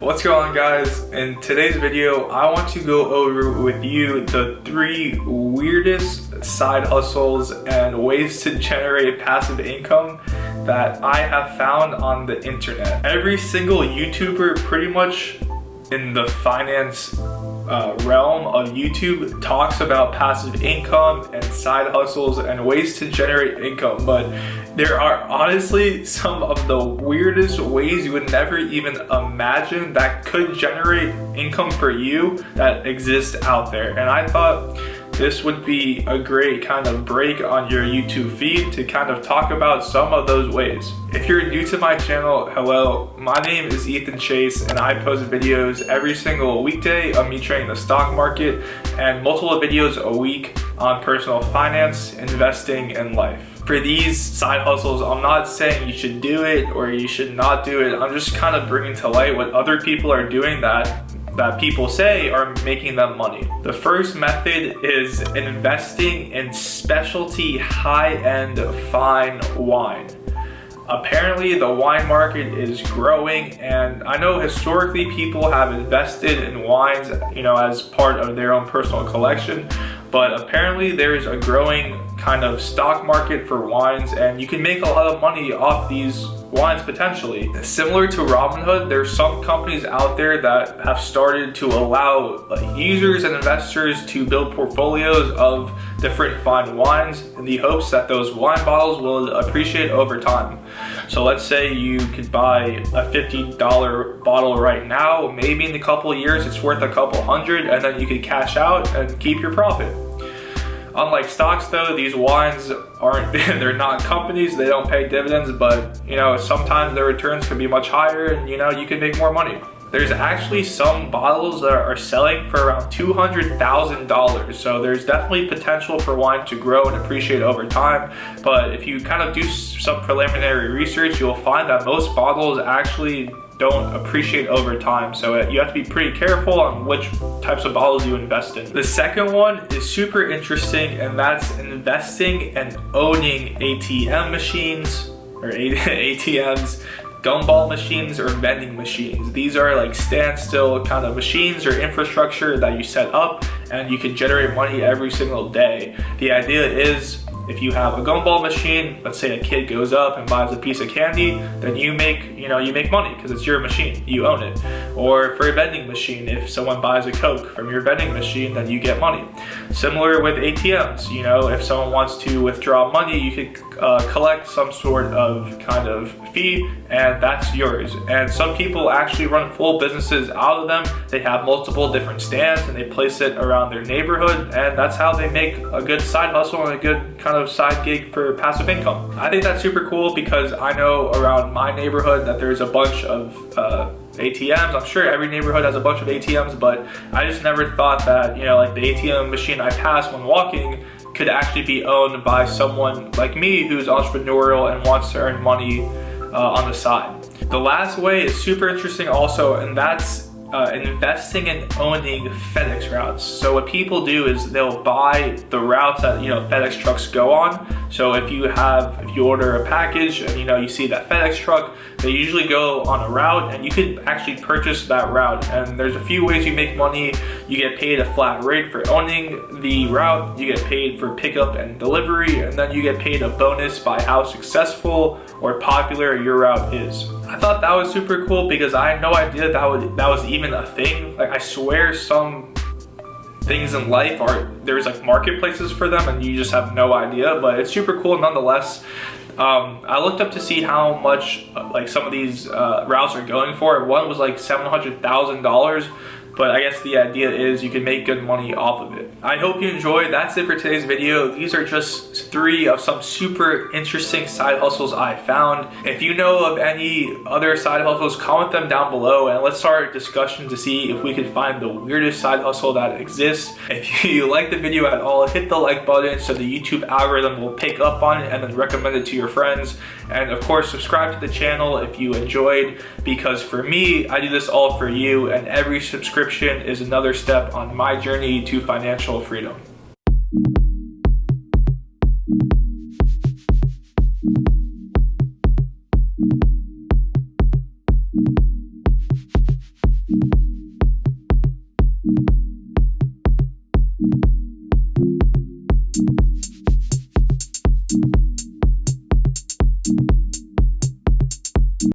What's going on, guys? In today's video, I want to go over with you the 3 weirdest side hustles and ways to generate passive income that I have found on the internet. Every single YouTuber pretty much in the finance realm of YouTube talks about passive income and side hustles and ways to generate income, but there are honestly some of the weirdest ways you would never even imagine that could generate income for you that exist out there. And I thought this would be a great kind of break on your YouTube feed to kind of talk about some of those ways. If you're new to my channel, hello, my name is Ethan Chase and I post videos every single weekday of me trading the stock market and multiple videos a week on personal finance, investing, and life. For these side hustles, I'm not saying you should do it or you should not do it. I'm just kind of bringing to light what other people are doing that people say are making them money. The first method is investing in specialty high-end fine wine. Apparently the wine market is growing, and I know historically people have invested in wines, as part of their own personal collection, but apparently there's a growing kind of stock market for wines, and you can make a lot of money off these wines potentially. Similar to Robinhood, there's some companies out there that have started to allow users and investors to build portfolios of different fine wines in the hopes that those wine bottles will appreciate over time. So let's say you could buy a $50 bottle right now, maybe in a couple of years it's worth a couple hundred, and then you could cash out and keep your profit. Unlike stocks though, these wines they're not companies, they don't pay dividends, but sometimes their returns can be much higher and you can make more money. There's actually some bottles that are selling for around $200,000. So there's definitely potential for wine to grow and appreciate over time. But if you kind of do some preliminary research, you'll find that most bottles actually don't appreciate over time. So you have to be pretty careful on which types of bottles you invest in. The second one is super interesting, and that's investing and owning ATM machines or ATMs, gumball machines, or vending machines. These are like standstill kind of machines or infrastructure that you set up and you can generate money every single day. The idea is, if you have a gumball machine, let's say a kid goes up and buys a piece of candy, then you make money because it's your machine, you own it. Or for a vending machine, if someone buys a Coke from your vending machine, then you get money. Similar with ATMs, if someone wants to withdraw money, you could collect some sort of kind of fee, and that's yours. And some people actually run full businesses out of them. They have multiple different stands and they place it around their neighborhood, and that's how they make a good side hustle and a good kind of side gig for passive income. I think that's super cool because I know around my neighborhood that there's a bunch of ATMs. I'm sure every neighborhood has a bunch of ATMs, but I just never thought that, like the ATM machine I pass when walking could actually be owned by someone like me who's entrepreneurial and wants to earn money on the side. The last way is super interesting also, and that's investing and owning FedEx routes. So what people do is they'll buy the routes that FedEx trucks go on. So if you order a package and you see that FedEx truck, they usually go on a route, and you can actually purchase that route. And there's a few ways you make money. You get paid a flat rate for owning the route, you get paid for pickup and delivery, and then you get paid a bonus by how successful or popular your route is. I thought that was super cool because I had no idea that was even a thing. Like, I swear some things in life there's like marketplaces for them and you just have no idea, but it's super cool nonetheless. I looked up to see how much like some of these routes are going for. One was like $700,000, but I guess the idea is you can make good money off of it. I hope you enjoyed. That's it for today's video. These are just 3 of some super interesting side hustles I found. If you know of any other side hustles, comment them down below and let's start a discussion to see if we can find the weirdest side hustle that exists. If you like the video at all, hit the like button so the YouTube algorithm will pick up on it and then recommend it to your friends. And of course, subscribe to the channel if you enjoyed, because for me, I do this all for you, and every subscription is another step on my journey to financial freedom.